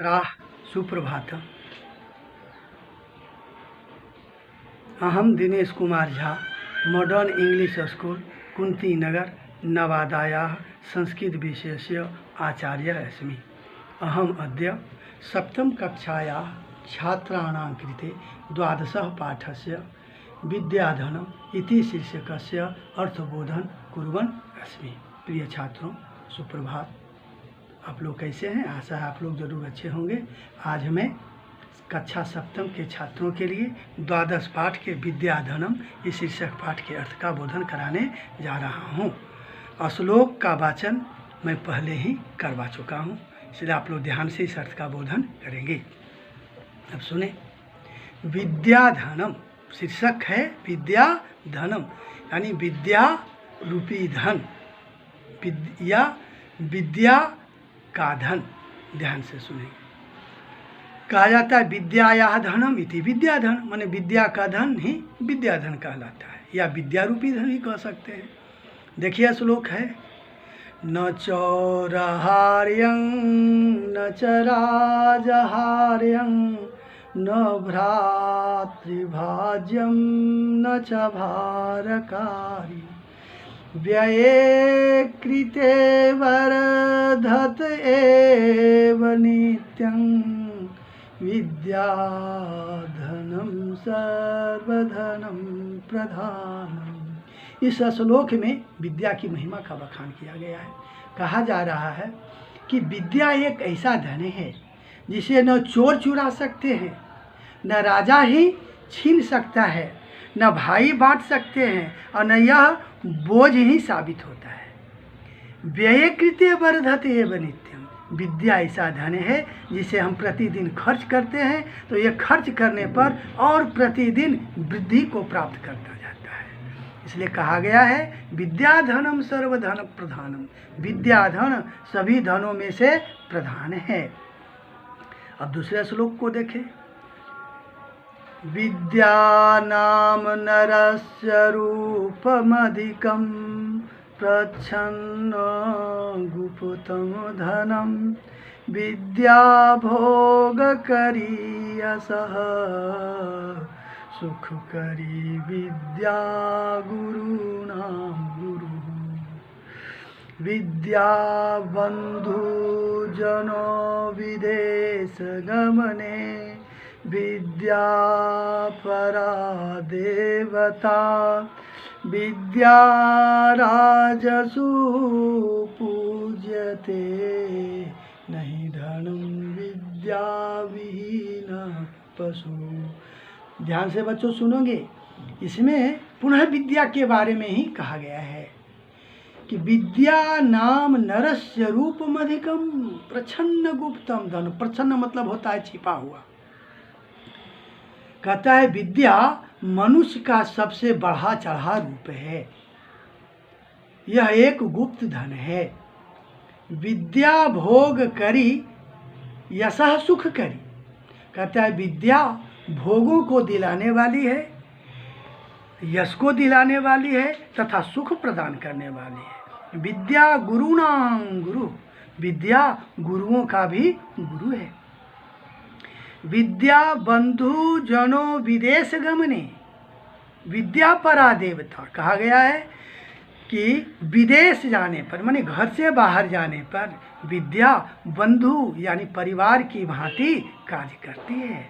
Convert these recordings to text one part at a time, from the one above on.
राह सुप्रभातम। अहम Dinesh Kumar Jha, modern English school Kunti Nagar नवादायाः संस्कृत विषयस्य आचार्यः अस्मि। अहम अद्य सप्तम कक्षायाः छात्राणां कृते द्वादशः पाठस्य विद्याधनम् इति शीर्षकस्य अर्थबोधन कुर्वन् अस्मि। प्रिय छात्रों, सुप्रभात। आप लोग कैसे हैं? आशा है आप लोग ज़रूर अच्छे होंगे। आज मैं कक्षा सप्तम के छात्रों के लिए द्वादश पाठ के विद्याधनम इस शीर्षक पाठ के अर्थ का बोधन कराने जा रहा हूँ। श्लोक का वाचन मैं पहले ही करवा चुका हूँ, इसलिए आप लोग ध्यान से इस अर्थ का बोधन करेंगे। अब सुने, विद्याधनम शीर्षक है विद्याधनम, यानी विद्या रूपी धन, विद्या का धन। ध्यान से सुनेंगे। कहा जाता है विद्यायाः धनम इति विद्याधन, माने विद्या का धन ही विद्याधन कहलाता है, या विद्या रूपी धन ही कह सकते हैं। देखिए श्लोक है, न चौरहार्यं न च राजहार्यं न भ्रातृभाज्यं न च भारकारी व्यये कृते वर्धत एव नित्यं विद्याधनं सर्वधनं प्रधानम्। इस श्लोक में विद्या की महिमा का बखान किया गया है। कहा जा रहा है कि विद्या एक ऐसा धन है जिसे न चोर चुरा सकते हैं, न राजा ही छीन सकता है, न भाई बांट सकते हैं, और न यह बोझ ही साबित होता है। व्ययकृते वर्धते एव नित्यम, विद्या ऐसा धन है जिसे हम प्रतिदिन खर्च करते हैं तो यह खर्च करने पर और प्रतिदिन वृद्धि को प्राप्त करता जाता है। इसलिए कहा गया है विद्याधनम सर्वधन प्रधानम, विद्याधन सभी धनों में से प्रधान है। अब दूसरे श्लोक को देखें, विद्या नाम नरस्य रूपमधिकं प्रच्छन्न गुप्तं धनं विद्या भोगकरी यशः सुखकरी विद्या गुरूणां गुरुः विद्या बन्धुजनो विदेशगमने विद्या परा देवता विद्या राजसु पूज्यते नहीं धनम विद्या विहीन पशु। ध्यान से बच्चों सुनोगे, इसमें पुनः विद्या के बारे में ही कहा गया है कि विद्या नाम नरस्य रूपम अधिकम प्रच्छन्न गुप्तम धन। प्रच्छन्न मतलब होता है छिपा हुआ। कहता है विद्या मनुष्य का सबसे बढ़ा चढ़ा रूप है, यह एक गुप्त धन है। विद्या भोग करी यशः सुख करी, कहता है विद्या भोगों को दिलाने वाली है, यश को दिलाने वाली है तथा सुख प्रदान करने वाली है। विद्या गुरूणां गुरु, विद्या गुरुओं का भी गुरु है। विद्या बंधु जनो विदेश गमने, विद्या परा देवता। कहा गया है कि विदेश जाने पर, माने घर से बाहर जाने पर विद्या बंधु यानी परिवार की भांति कार्य करती है।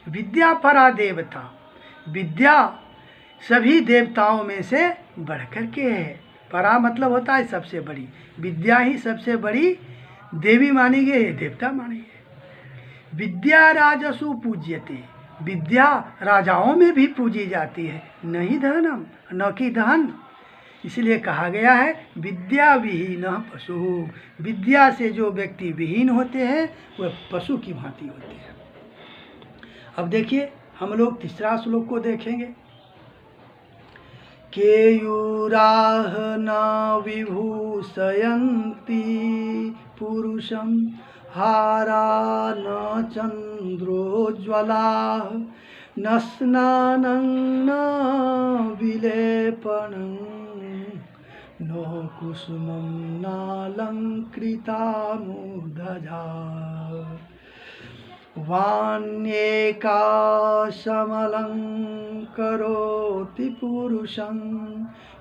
विद्या परा देवता, विद्या सभी देवताओं में से बढ़कर के है। परा मतलब होता है सबसे बड़ी, विद्या ही सबसे बड़ी देवी मानी गई है, देवता मानी गई। विद्या राजसु पूज्यते, विद्या राजाओं में भी पूजी जाती है, नहीं धनम, न कि धन। इसलिए कहा गया है विद्या विहीन पशु, विद्या से जो व्यक्ति विहीन होते हैं वह पशु की भांति होते हैं। अब देखिए हम लोग तीसरा श्लोक को देखेंगे। केयूराह न विभूषयन्ति पुरुषं हारा न चन्द्रोज्ज्वलाः न स्नानं न विलेपनं न कुसुमं नालङ्कृता मूर्धजा। वाण्येकाशमलङ्करोति पुरुषं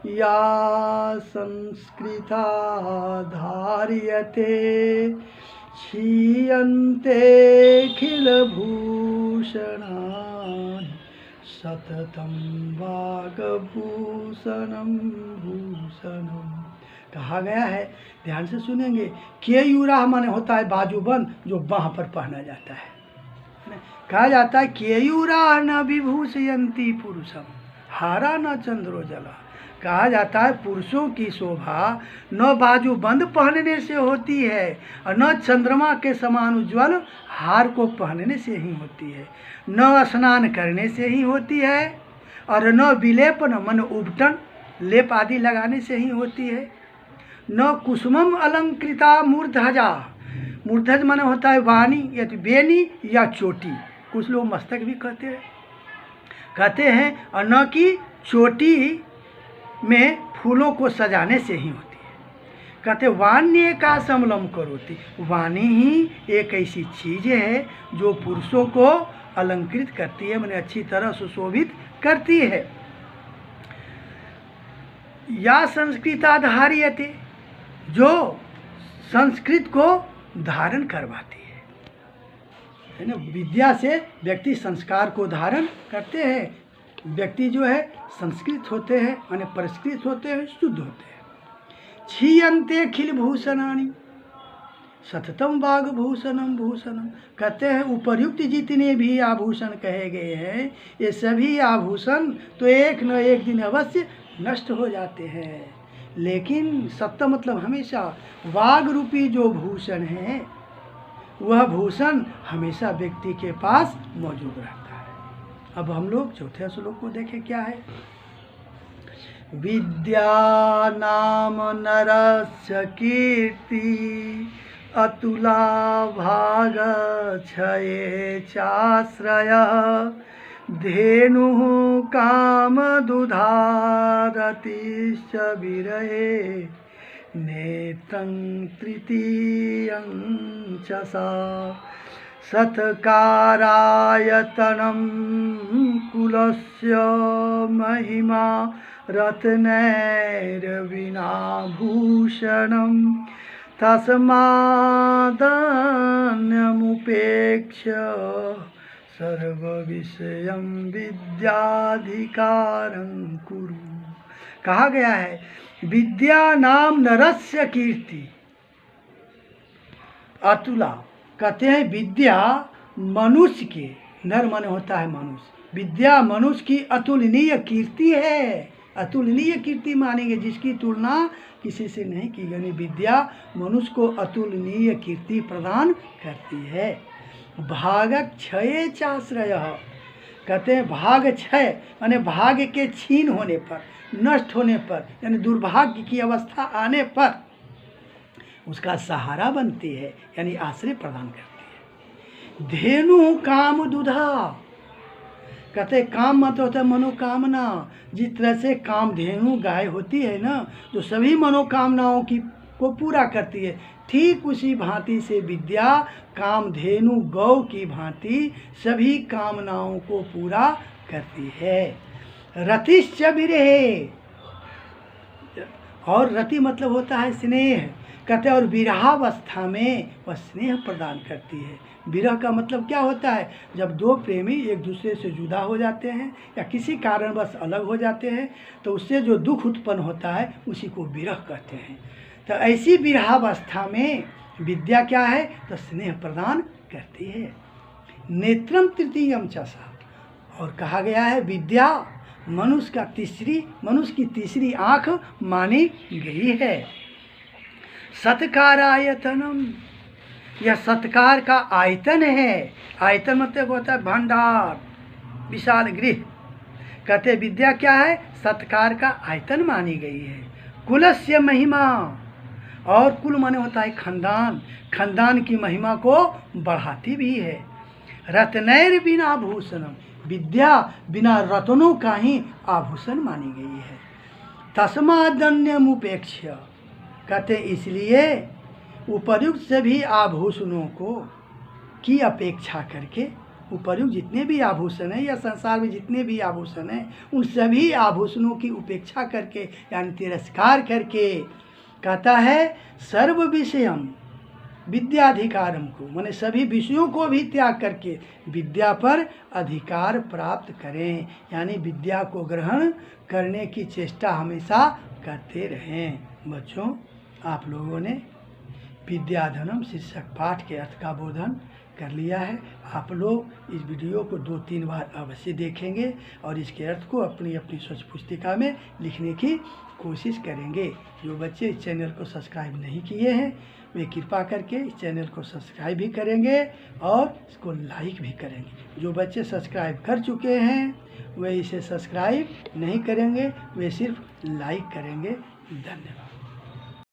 या संस्कृता धार्यते क्षीयन्तेऽखिलभूषणानि सततं वागभूषणं भूषणम। कहा गया है, ध्यान से सुनेंगे, केयूरा माने होता है बाजूबंद, जो बाह पर पहना जाता है। कहा जाता है केयूरा न विभूषयन्ति पुरुषम हारा न चंद्रोजला। कहा जाता है पुरुषों की शोभा न बाजूबंद पहनने से होती है और न चंद्रमा के समान उज्ज्वल हार को पहनने से ही होती है, न स्नान करने से ही होती है, और न विलेपन मन उबटन लेप आदि लगाने से ही होती है, न कुसुमम अलंकृता मूर्धजा। मूर्धज माने होता है वाणी या बेनी या चोटी, कुछ लोग मस्तक भी कहते हैं, और न कि चोटी में फूलों को सजाने से ही होती है। कहते वाण्य का समलम करोति, वाणी ही एक ऐसी चीज़ है जो पुरुषों को अलंकृत करती है, माने अच्छी तरह सुशोभित करती है। या संस्कृताधार्यते, जो संस्कृत को धारण करवाती है ना। विद्या से व्यक्ति संस्कार को धारण करते हैं। व्यक्ति जो है संस्कृत होते हैं, माने परिष्कृत होते हैं, शुद्ध होते हैं। क्षीयन्ते खिल भूषणानि सततम वाग भूषणम भूषणम। कहते हैं उपर्युक्त जितने भी आभूषण कहे गए हैं, ये सभी आभूषण तो एक न एक दिन अवश्य नष्ट हो जाते हैं, लेकिन सत्य मतलब हमेशा वाग रूपी जो भूषण है, वह भूषण हमेशा व्यक्ति के पास मौजूद रहता है। अब हम लोग चौथे श्लोक को देखें, क्या है। विद्या नाम नरस्य कीर्ति अतुला भाग क्षये चाश्रय धेनुः काम दुधारतिश्च विरहे नेत्रं तृतीयं च सा सत्कारायतनं कुलस्य महिमा रत्नैर्विना भूषणं तस्मादन्यमुपेक्ष्य सर्वविषयं विद्याधिकारं कुरु। कहा गया है विद्या नाम नरस्य कीर्ति अतुला। कहते हैं विद्या मनुष्य के, नर माने होता है मनुष्य, विद्या मनुष्य की अतुलनीय कीर्ति है। अतुलनीय कीर्ति मानेंगे जिसकी तुलना किसी से नहीं की गई। विद्या मनुष्य को अतुलनीय कीर्ति प्रदान करती है। भागक क्षय चाश्रय। कहते हैं भाग क्षय माने भाग्य के छीन होने पर, नष्ट होने पर, यानी दुर्भाग्य की अवस्था आने पर उसका सहारा बनती है, यानी आश्रय प्रदान करती है। धेनु काम दुधा। कहते काम मत होता है मनोकामना। जिस तरह से काम धेनु गाय होती है ना, जो सभी मनोकामनाओं की को पूरा करती है, ठीक उसी भांति से विद्या कामधेनु गौ की भांति सभी कामनाओं को पूरा करती है। रतिश्च विरहे, और रति मतलब होता है स्नेह। कहते हैं और विरहावस्था में वह स्नेह प्रदान करती है। विरह का मतलब क्या होता है, जब दो प्रेमी एक दूसरे से जुदा हो जाते हैं या किसी कारणवश अलग हो जाते हैं तो उससे जो दुख उत्पन्न होता है उसी को विरह कहते हैं। तो ऐसी विरहावस्था में विद्या क्या है, तो स्नेह प्रदान करती है। नेत्रम तृतीयम चसा। और कहा गया है विद्या मनुष्य की तीसरी आँख मानी गई है। सत्कारायतनम, यह सत्कार का आयतन है। आयतन मतलब होता है भंडार, विशाल गृह। कहते विद्या क्या है, सत्कार का आयतन मानी गई है। कुलस्य महिमा, और कुल माने होता है खानदान, खानदान की महिमा को बढ़ाती भी है। रत्नैर बिना भूषणम, विद्या बिना रत्नों का ही आभूषण मानी गई है। की अपेक्षा करके उपर्युक्त जितने भी आभूषण हैं या संसार में जितने भी आभूषण हैं उन सभी आभूषणों की उपेक्षा करके यानी तिरस्कार करके कहता है सर्व विषयम विद्याधिकारम को, माने सभी विषयों को भी त्याग करके विद्या पर अधिकार प्राप्त करें, यानी विद्या को ग्रहण करने की चेष्टा हमेशा करते रहें। बच्चों, आप लोगों ने विद्याधनम शीर्षक पाठ के अर्थ का बोधन कर लिया है। आप लोग इस वीडियो को 2-3 बार अवश्य देखेंगे और इसके अर्थ को अपनी अपनी स्वच्छ पुस्तिका में लिखने की कोशिश करेंगे। जो बच्चे इस चैनल को सब्सक्राइब नहीं किए हैं वे कृपा करके इस चैनल को सब्सक्राइब भी करेंगे और इसको लाइक भी करेंगे। जो बच्चे सब्सक्राइब कर चुके हैं वे इसे सब्सक्राइब नहीं करेंगे, वे सिर्फ लाइक करेंगे। धन्यवाद।